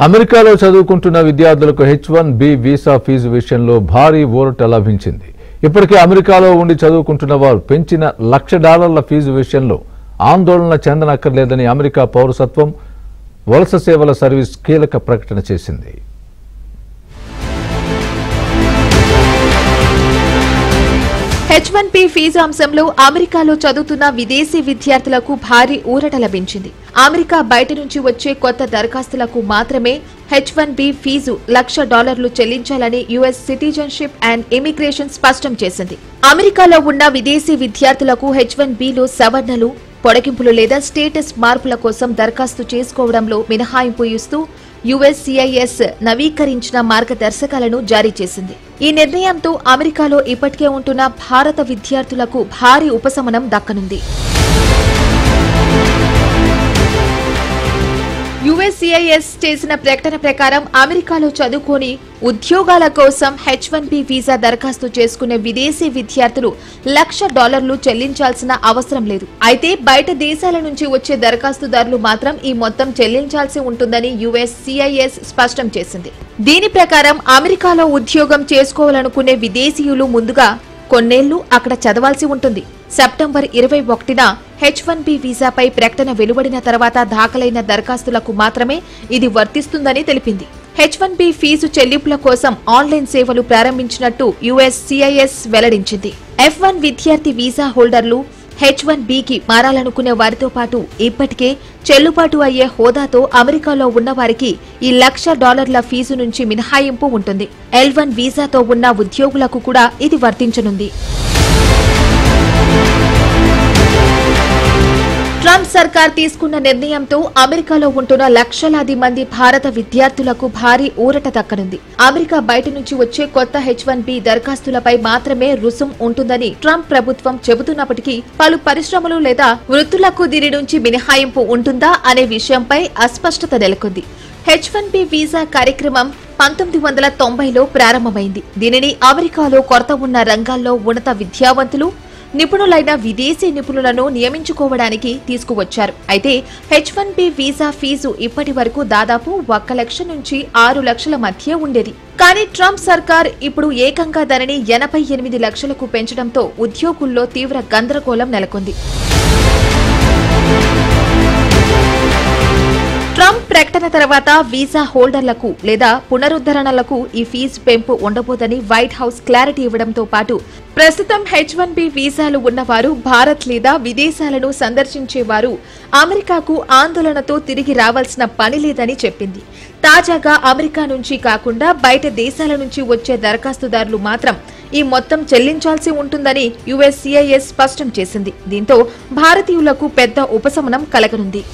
అమెరికాలో చదువుకుంటున్న విద్యార్థులకు H1B వీసా ఫీజు విషయంలో భారీ ఊరట లభించింది. ఇప్పటికే అమెరికాలో ఉండి చదువుకుంటున్న వారు పెంచిన $1,00,000 ఫీజు విషయంలో ఆందోళన చెందనక్కర్లేదని అమెరికా పౌరసత్వం వలస సేవల సర్వీస్ కీలక ప్రకటన చేసింది. H1B ఫీజు అంశంలో అమెరికాలో చదువుతున్న విదేశీ విద్యార్థులకు భారీ ఊరట లభించింది. అమెరికా బయట నుంచి వచ్చే కొత్త దరఖాస్తులకు మాత్రమే H1B ఫీజు $1,00,000 చెల్లించాలని యుఎస్ సిటిజన్షిప్ అండ్ ఇమిగ్రేషన్ స్పష్టం చేసింది. అమెరికాలో ఉన్న విదేశీ విద్యార్థులకు H1Bలో సవరణలు, పొడిగింపులు లేదా స్టేటస్ మార్పుల కోసం దరఖాస్తు చేసుకోవడంలో మినహాయింపు ఇస్తూ USCIS నవీకరించిన మార్గదర్శకాలను జారీ చేసింది. ఈ నిర్ణయంతో అమెరికాలో ఇప్పటికే ఉంటున్న భారత విద్యార్థులకు భారీ ఉపశమనం దక్కనుంది. USCIS చేసిన ప్రకటన ప్రకారం అమెరికాలో చదువుకొని ఉద్యోగాల కోసం H1B వీసా దరఖాస్తు చేసుకునే విదేశీ విద్యార్థులు $1,00,000 చెల్లించాల్సిన అవసరం లేదు. అయితే బయట దేశాల నుంచి వచ్చే దరఖాస్తుదారులు మాత్రం ఈ మొత్తం చెల్లించాల్సి ఉంటుందని USCIS స్పష్టం చేసింది. దీని ప్రకారం అమెరికాలో ఉద్యోగం చేసుకోవాలనుకునే విదేశీయులు ముందుగా కొన్నేళ్లు అక్కడ చదవాల్సి ఉంటుంది. సెప్టెంబర్ 21న H1B వీసాపై ప్రకటన వెలువడిన తర్వాత దాఖలైన దరఖాస్తులకు మాత్రమే ఇది వర్తిస్తుందని తెలిపింది. H1B ఫీజు చెల్లింపుల కోసం ఆన్లైన్ సేవలు ప్రారంభించినట్టు USCIS వెల్లడించింది. F1 విద్యార్థి వీసా హోల్డర్లు H1Bకి మారాలనుకునే వారితో పాటు ఇప్పటికే చెల్లుబాటు అయ్యే హోదాతో అమెరికాలో ఉన్న వారికి ఈ $1,00,000 ఫీజు నుంచి మినహాయింపు ఉంటుంది. L1 వీసాతో ఉన్న ఉద్యోగులకు కూడా ఇది వర్తించనుంది. ట్రంప్ సర్కార్ తీసుకున్న నిర్ణయంతో అమెరికాలో ఉంటున్న లక్షలాది మంది భారత విద్యార్థులకు భారీ ఊరట దక్కనుంది. అమెరికా బయట నుంచి వచ్చే కొత్త H1B దరఖాస్తులపై మాత్రమే రుసుం ఉంటుందని ట్రంప్ ప్రభుత్వం చెబుతున్నప్పటికీ పలు పరిశ్రమలు లేదా వృత్తులకు దీని నుంచి మినహాయింపు ఉంటుందా అనే విషయంపై అస్పష్టత నెలకొంది. H1B వీసా కార్యక్రమం 1990లో ప్రారంభమైంది. దీనిని అమెరికాలో కొరత ఉన్న రంగాల్లో ఉన్నత విద్యావంతులు, నిపుణులైన విదేశీ నిపుణులను నియమించుకోవడానికి తీసుకువచ్చారు. అయితే H1B వీసా ఫీజు ఇప్పటి వరకు దాదాపు 1,00,000 నుంచి 6 లక్షల మధ్య ఉండేది. కానీ ట్రంప్ సర్కార్ ఇప్పుడు ఏకంగా దానిని 88 లక్షలకు పెంచడంతో ఉద్యోగుల్లో తీవ్ర గందరగోళం నెలకొంది. ట్రంప్ ప్రకటన తర్వాత వీసా హోల్డర్లకు లేదా పునరుద్ధరణలకు ఈ ఫీజు పెంపు ఉండబోదని వైట్ హౌస్ క్లారిటీ ఇవ్వడంతో పాటు ప్రస్తుతం H1B వీసాలు ఉన్నవారు భారత్ లేదా విదేశాలను సందర్శించేవారు అమెరికాకు ఆందోళనతో తిరిగి రావాల్సిన పని లేదని చెప్పింది. తాజాగా అమెరికా నుంచి కాకుండా బయట దేశాల నుంచి వచ్చే దరఖాస్తుదారులు మాత్రం ఈ మొత్తం చెల్లించాల్సి ఉంటుందని USCIS స్పష్టం చేసింది. దీంతో భారతీయులకు పెద్ద ఉపశమనం కలగనుంది.